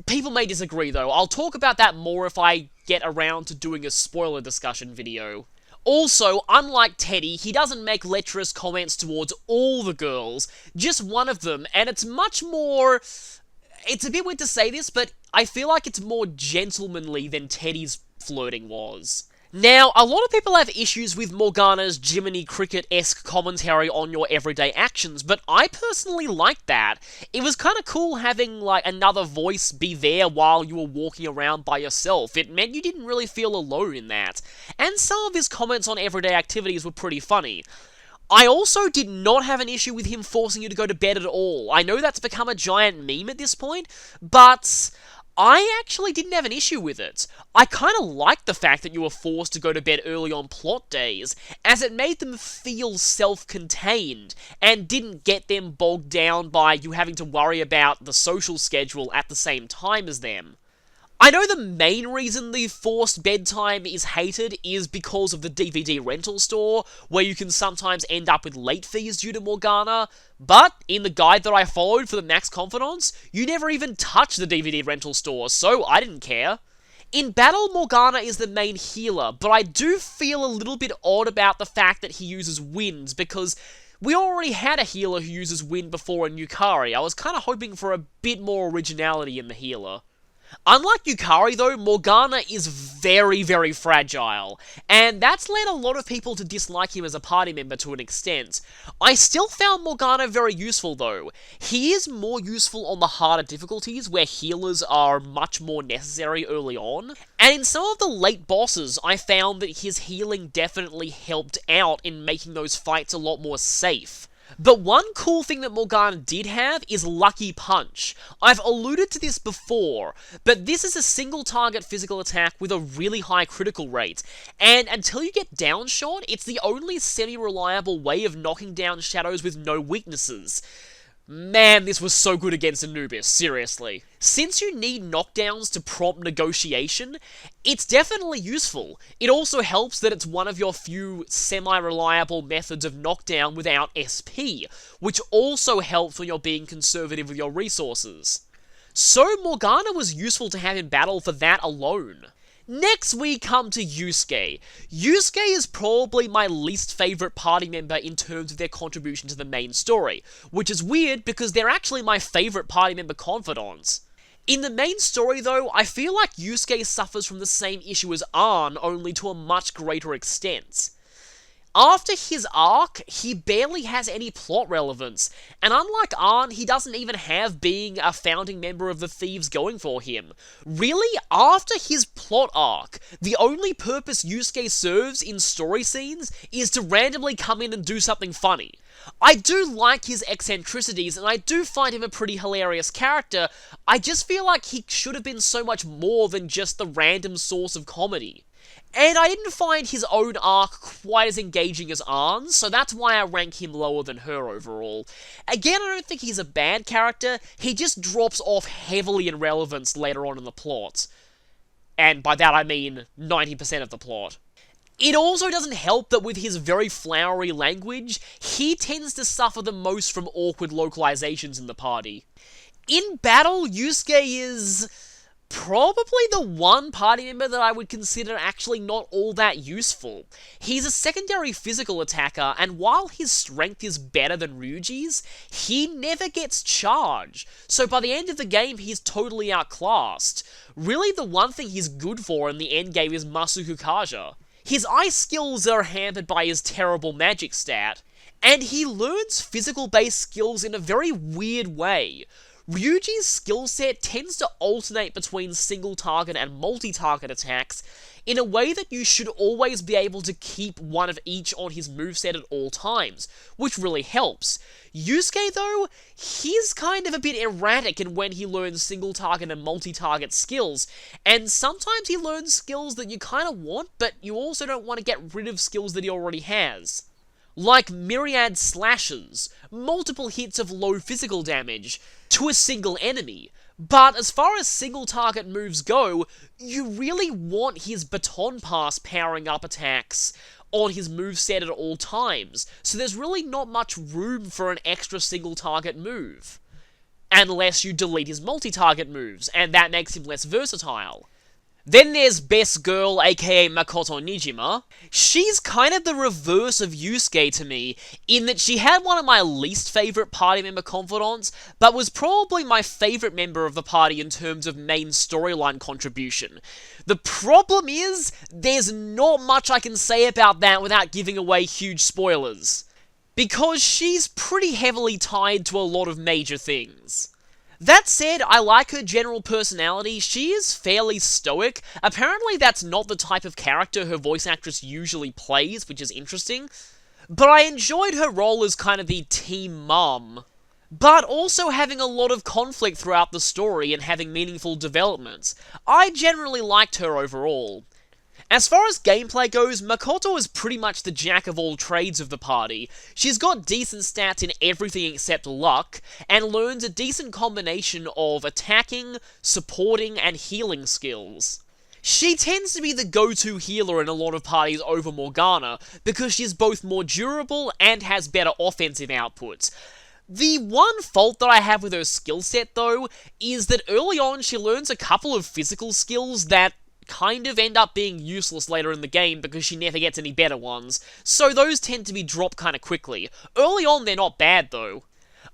People may disagree though. I'll talk about that more if I get around to doing a spoiler discussion video. Also, unlike Teddy, he doesn't make lecherous comments towards all the girls, just one of them, and it's much more... It's a bit weird to say this, but I feel like it's more gentlemanly than Teddy's flirting was. Now, a lot of people have issues with Morgana's Jiminy Cricket-esque commentary on your everyday actions, but I personally liked that. It was kinda cool having, like, another voice be there while you were walking around by yourself. It meant you didn't really feel alone in that. And some of his comments on everyday activities were pretty funny. I also did not have an issue with him forcing you to go to bed at all. I know that's become a giant meme at this point, but I actually didn't have an issue with it. I kinda liked the fact that you were forced to go to bed early on plot days, as it made them feel self-contained, and didn't get them bogged down by you having to worry about the social schedule at the same time as them. I know the main reason the forced bedtime is hated is because of the DVD rental store, where you can sometimes end up with late fees due to Morgana, but in the guide that I followed for the Max Confidants, you never even touch the DVD rental store, so I didn't care. In battle, Morgana is the main healer, but I do feel a little bit odd about the fact that he uses winds, because we already had a healer who uses wind before in Yukari. I was kinda hoping for a bit more originality in the healer. Unlike Yukari though, Morgana is very, very fragile, and that's led a lot of people to dislike him as a party member to an extent. I still found Morgana very useful though. He is more useful on the harder difficulties where healers are much more necessary early on, and in some of the late bosses I found that his healing definitely helped out in making those fights a lot more safe. But one cool thing that Morgana did have is Lucky Punch. I've alluded to this before, but this is a single target physical attack with a really high critical rate, and until you get downshot, it's the only semi-reliable way of knocking down shadows with no weaknesses. Man, this was so good against Anubis, seriously. Since you need knockdowns to prompt negotiation, it's definitely useful. It also helps that it's one of your few semi-reliable methods of knockdown without SP, which also helps when you're being conservative with your resources. So Morgana was useful to have in battle for that alone. Next we come to Yusuke. Yusuke is probably my least favourite party member in terms of their contribution to the main story, which is weird because they're actually my favourite party member confidants. In the main story though, I feel like Yusuke suffers from the same issue as Arn, only to a much greater extent. After his arc, he barely has any plot relevance, and unlike Arn, he doesn't even have being a founding member of the Thieves going for him. Really, after his plot arc, the only purpose Yusuke serves in story scenes is to randomly come in and do something funny. I do like his eccentricities, and I do find him a pretty hilarious character. I just feel like he should have been so much more than just the random source of comedy. And I didn't find his own arc quite as engaging as Arn's, so that's why I rank him lower than her overall. Again, I don't think he's a bad character, he just drops off heavily in relevance later on in the plot. And by that I mean 90% of the plot. It also doesn't help that with his very flowery language, he tends to suffer the most from awkward localizations in the party. In battle, Yusuke is probably the one party member that I would consider actually not all that useful. He's a secondary physical attacker, and while his strength is better than Ryuji's, he never gets charged, so by the end of the game he's totally outclassed. Really, the one thing he's good for in the endgame is Masuku Kaja. His ice skills are hampered by his terrible magic stat, and he learns physical-based skills in a very weird way. Ryuji's skill set tends to alternate between single-target and multi-target attacks in a way that you should always be able to keep one of each on his moveset at all times, which really helps. Yusuke, though, he's kind of a bit erratic in when he learns single-target and multi-target skills, and sometimes he learns skills that you kind of want, but you also don't want to get rid of skills that he already has. Like myriad slashes, multiple hits of low physical damage to a single enemy. But as far as single target moves go, you really want his baton pass powering up attacks on his moveset at all times, so there's really not much room for an extra single target move. Unless you delete his multi-target moves, and that makes him less versatile. Then there's Best Girl, aka Makoto Nijima. She's kind of the reverse of Yusuke to me, in that she had one of my least favourite party member confidants, but was probably my favourite member of the party in terms of main storyline contribution. The problem is, there's not much I can say about that without giving away huge spoilers. Because she's pretty heavily tied to a lot of major things. That said, I like her general personality. She is fairly stoic. Apparently that's not the type of character her voice actress usually plays, which is interesting. But I enjoyed her role as kind of the team mum, but also having a lot of conflict throughout the story and having meaningful developments. I generally liked her overall. As far as gameplay goes, Makoto is pretty much the jack of all trades of the party. She's got decent stats in everything except luck, and learns a decent combination of attacking, supporting, and healing skills. She tends to be the go-to healer in a lot of parties over Morgana, because she's both more durable and has better offensive outputs. The one fault that I have with her skill set, though, is that early on she learns a couple of physical skills that kind of end up being useless later in the game because she never gets any better ones, so those tend to be dropped kind of quickly. Early on they're not bad though.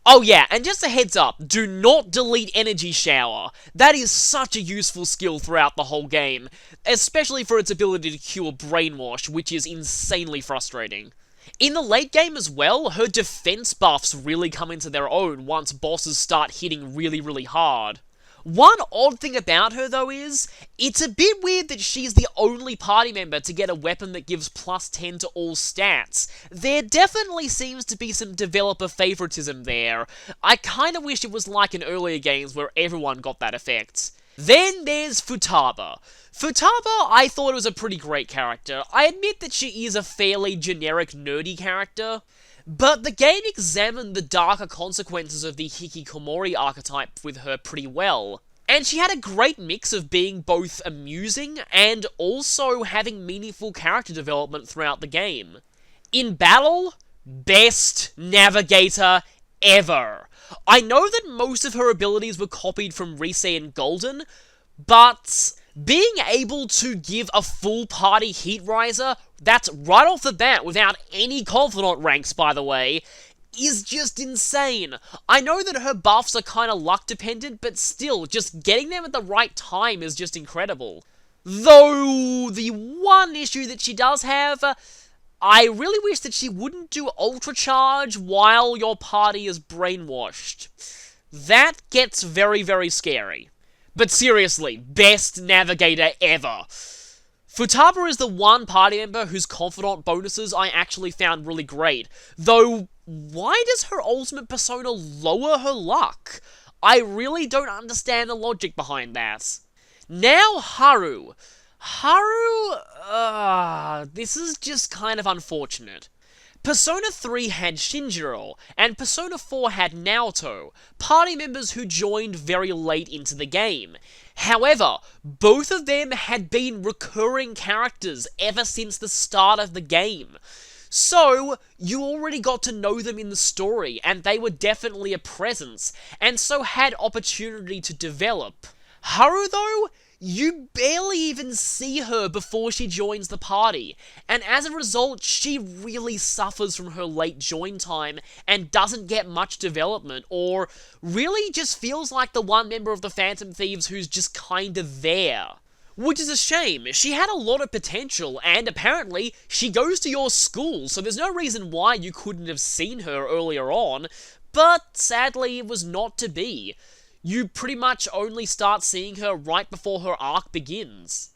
Oh yeah, and just a heads up, do not delete Energy Shower. That is such a useful skill throughout the whole game, especially for its ability to cure Brainwash, which is insanely frustrating. In the late game as well, her defense buffs really come into their own once bosses start hitting really hard. One odd thing about her, though, is it's a bit weird that she's the only party member to get a weapon that gives plus 10 to all stats. There definitely seems to be some developer favoritism there. I kinda wish it was like in earlier games where everyone got that effect. Then there's Futaba. Futaba, I thought was a pretty great character. I admit that she is a fairly generic nerdy character, but the game examined the darker consequences of the hikikomori archetype with her pretty well. And she had a great mix of being both amusing and also having meaningful character development throughout the game. In battle, best navigator ever. I know that most of her abilities were copied from Rise and Golden, but being able to give a full party Heat Riser, that's right off the bat without any confidant ranks by the way, is just insane. I know that her buffs are kinda luck dependent, but still, just getting them at the right time is just incredible. Though, the one issue that she does have, I really wish that she wouldn't do Ultra Charge while your party is brainwashed. That gets very scary. But seriously, best navigator ever. Futaba is the one party member whose confidant bonuses I actually found really great. Though, why does her ultimate persona lower her luck? I really don't understand the logic behind that. Now Haru. This is just kind of unfortunate. Persona 3 had Shinjiro, and Persona 4 had Naoto, party members who joined very late into the game. However, both of them had been recurring characters ever since the start of the game. So, you already got to know them in the story, and they were definitely a presence, and so had opportunity to develop. Haru, though, you barely even see her before she joins the party, and as a result, she really suffers from her late join time and doesn't get much development, or really just feels like the one member of the Phantom Thieves who's just kinda there. Which is a shame. She had a lot of potential, and apparently, she goes to your school, so there's no reason why you couldn't have seen her earlier on, but sadly, it was not to be. You pretty much only start seeing her right before her arc begins.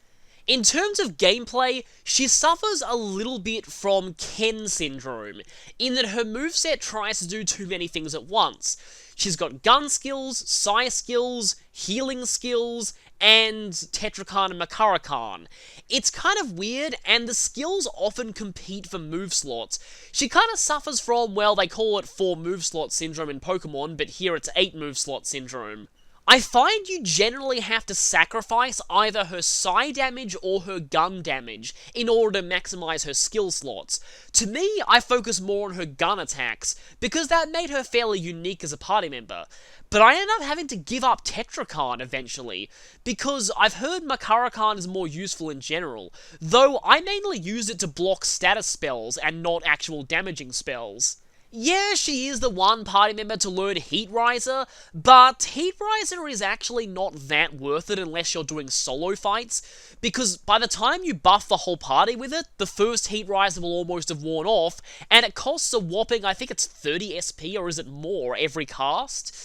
In terms of gameplay, she suffers a little bit from Ken syndrome, in that her moveset tries to do too many things at once. She's got gun skills, Sai skills, healing skills, and Tetrakan and Makarakan. It's kind of weird, and the skills often compete for move slots. She kind of suffers from, well, they call it 4 move slot syndrome in Pokemon, but here it's 8 move slot syndrome. I find you generally have to sacrifice either her Psy damage or her gun damage in order to maximize her skill slots. To me, I focus more on her gun attacks, because that made her fairly unique as a party member. But I ended up having to give up Tetrakan eventually, because I've heard Makarakan is more useful in general, though I mainly used it to block status spells and not actual damaging spells. Yeah, she is the one party member to learn Heat Riser, but Heat Riser is actually not that worth it unless you're doing solo fights, because by the time you buff the whole party with it, the first Heat Riser will almost have worn off, and it costs a whopping, I think it's 30 SP, or is it more, every cast?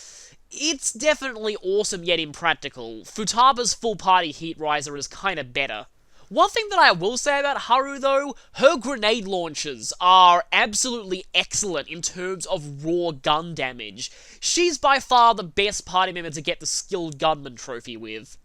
It's definitely awesome yet impractical. Futaba's full party Heat Riser is kinda better. One thing that I will say about Haru, though, her grenade launchers are absolutely excellent in terms of raw gun damage. She's by far the best party member to get the Skilled Gunman trophy with.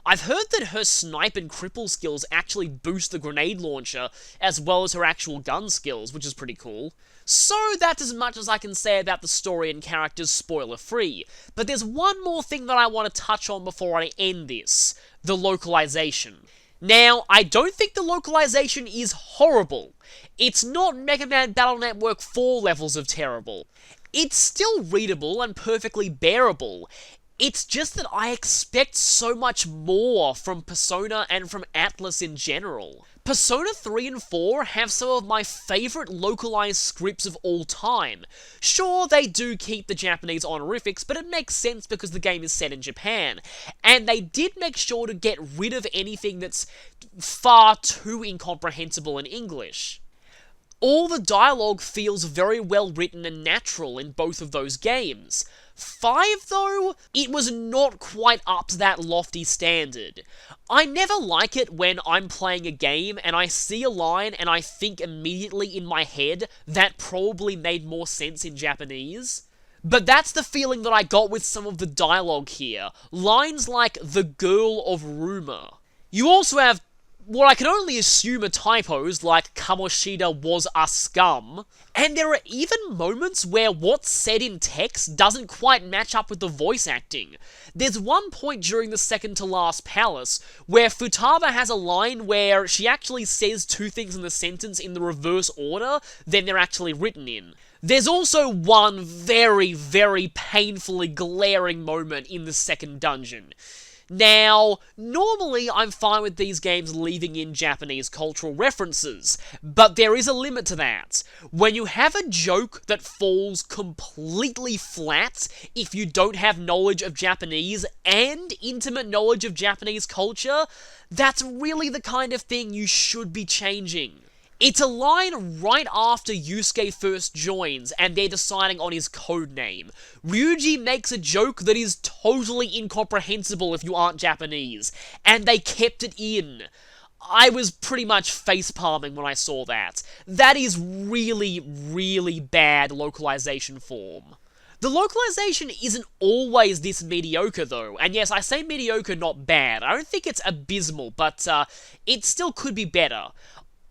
I've heard that her snipe and cripple skills actually boost the grenade launcher, as well as her actual gun skills, which is pretty cool. So that's as much as I can say about the story and characters spoiler-free. But there's one more thing that I want to touch on before I end this: the localization. Now, I don't think the localization is horrible. It's not Mega Man Battle Network 4 levels of terrible. It's still readable and perfectly bearable. It's just that I expect so much more from Persona and from Atlus in general. Persona 3 and 4 have some of my favourite localized scripts of all time. Sure, they do keep the Japanese honorifics, but it makes sense because the game is set in Japan. And they did make sure to get rid of anything that's far too incomprehensible in English. All the dialogue feels very well written and natural in both of those games. 5, though, it was not quite up to that lofty standard. I never like it when I'm playing a game and I see a line and I think immediately in my head that probably made more sense in Japanese. But that's the feeling that I got with some of the dialogue here. Lines like "the girl of rumor." You also have what I can only assume are typos, like Kamoshida was a scum. And there are even moments where what's said in text doesn't quite match up with the voice acting. There's one point during the second to last palace where Futaba has a line where she actually says two things in the sentence in the reverse order than they're actually written in. There's also one very, very painfully glaring moment in the second dungeon. Now, normally I'm fine with these games leaving in Japanese cultural references, but there is a limit to that. When you have a joke that falls completely flat if you don't have knowledge of Japanese and intimate knowledge of Japanese culture, that's really the kind of thing you should be changing. It's a line right after Yusuke first joins and they're deciding on his codename. Ryuji makes a joke that is totally incomprehensible if you aren't Japanese, and they kept it in. I was pretty much facepalming when I saw that. That is really, really bad localization form. The localization isn't always this mediocre though, and yes, I say mediocre, not bad. I don't think it's abysmal, but it still could be better.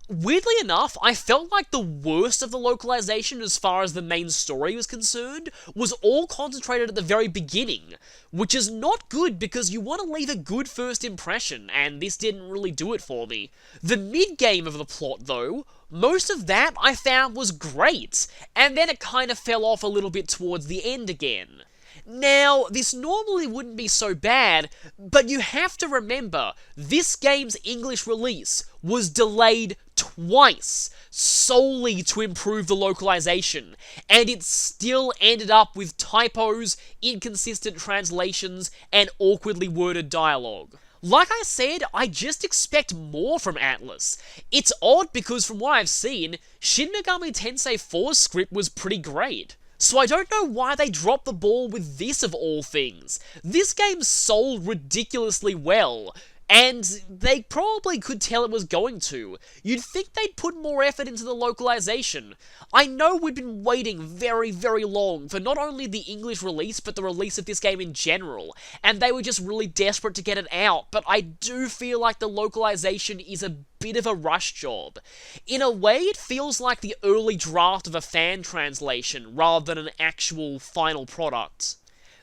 Weirdly enough, I felt like the worst of the localization as far as the main story was concerned was all concentrated at the very beginning, which is not good because you want to leave a good first impression, and this didn't really do it for me. The mid-game of the plot, though, most of that I found was great, and then it kind of fell off a little bit towards the end again. Now, this normally wouldn't be so bad, but you have to remember, this game's English release was delayed twice, solely to improve the localization, and it still ended up with typos, inconsistent translations, and awkwardly worded dialogue. Like I said, I just expect more from Atlus. It's odd because from what I've seen, Shin Megami Tensei 4's script was pretty great. So I don't know why they dropped the ball with this of all things. This game sold ridiculously well, and they probably could tell it was going to. You'd think they'd put more effort into the localization. I know we've been waiting very, very long for not only the English release, but the release of this game in general, and they were just really desperate to get it out, but I do feel like the localization is a bit of a rush job. In a way, it feels like the early draft of a fan translation, rather than an actual final product.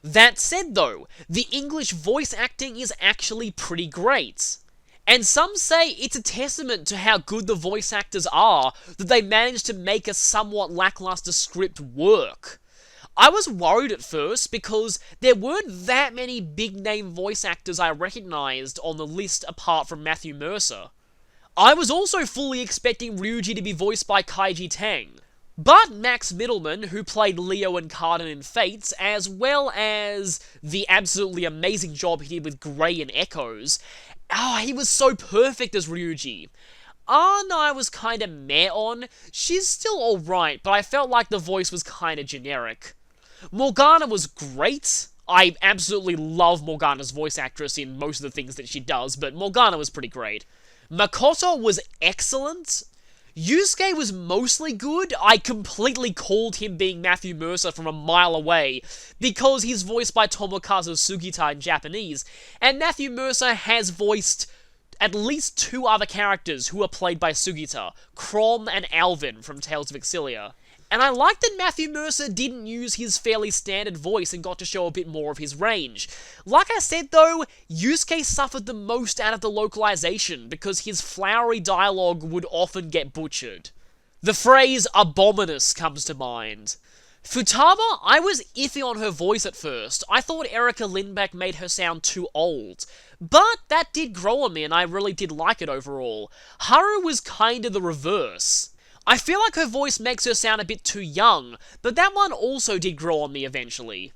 That said though, the English voice acting is actually pretty great. And some say it's a testament to how good the voice actors are that they managed to make a somewhat lackluster script work. I was worried at first because there weren't that many big name voice actors I recognised on the list apart from Matthew Mercer. I was also fully expecting Ryuji to be voiced by Kaiji Tang. But Max Mittelman, who played Leo and Cardin in Fates, as well as the absolutely amazing job he did with Grey in Echoes, he was so perfect as Ryuji. Anna I was kinda meh on. She's still alright, but I felt like the voice was kinda generic. Morgana was great. I absolutely love Morgana's voice actress in most of the things that she does, but Morgana was pretty great. Makoto was excellent. Yusuke was mostly good. I completely called him being Matthew Mercer from a mile away, because he's voiced by Tomokazu Sugita in Japanese, and Matthew Mercer has voiced at least two other characters who are played by Sugita, Crom and Alvin from Tales of Exilia. And I like that Matthew Mercer didn't use his fairly standard voice and got to show a bit more of his range. Like I said though, Yusuke suffered the most out of the localization because his flowery dialogue would often get butchered. The phrase abominous comes to mind. Futaba, I was iffy on her voice at first. I thought Erica Lindbeck made her sound too old. But that did grow on me and I really did like it overall. Haru was kinda the reverse. I feel like her voice makes her sound a bit too young, but that one also did grow on me eventually.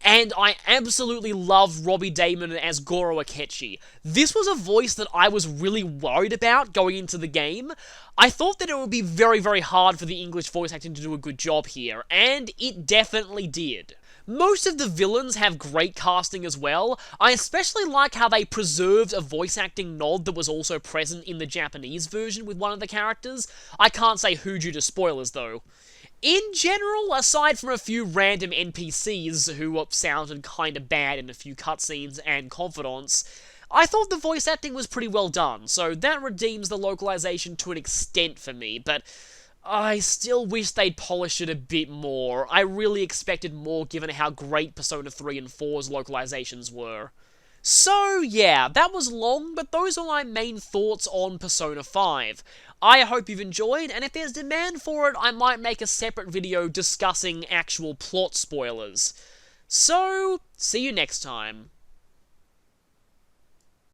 And I absolutely love Robbie Damon as Goro Akechi. This was a voice that I was really worried about going into the game. I thought that it would be very, very hard for the English voice acting to do a good job here, and it definitely did. Most of the villains have great casting as well. I especially like how they preserved a voice acting nod that was also present in the Japanese version with one of the characters. I can't say who due to spoilers though. In general, aside from a few random NPCs who sounded kinda bad in a few cutscenes and confidants, I thought the voice acting was pretty well done, so that redeems the localization to an extent for me, but I still wish they'd polished it a bit more. I really expected more given how great Persona 3 and 4's localizations were. So, yeah, that was long, but those are my main thoughts on Persona 5. I hope you've enjoyed, and if there's demand for it, I might make a separate video discussing actual plot spoilers. So, see you next time.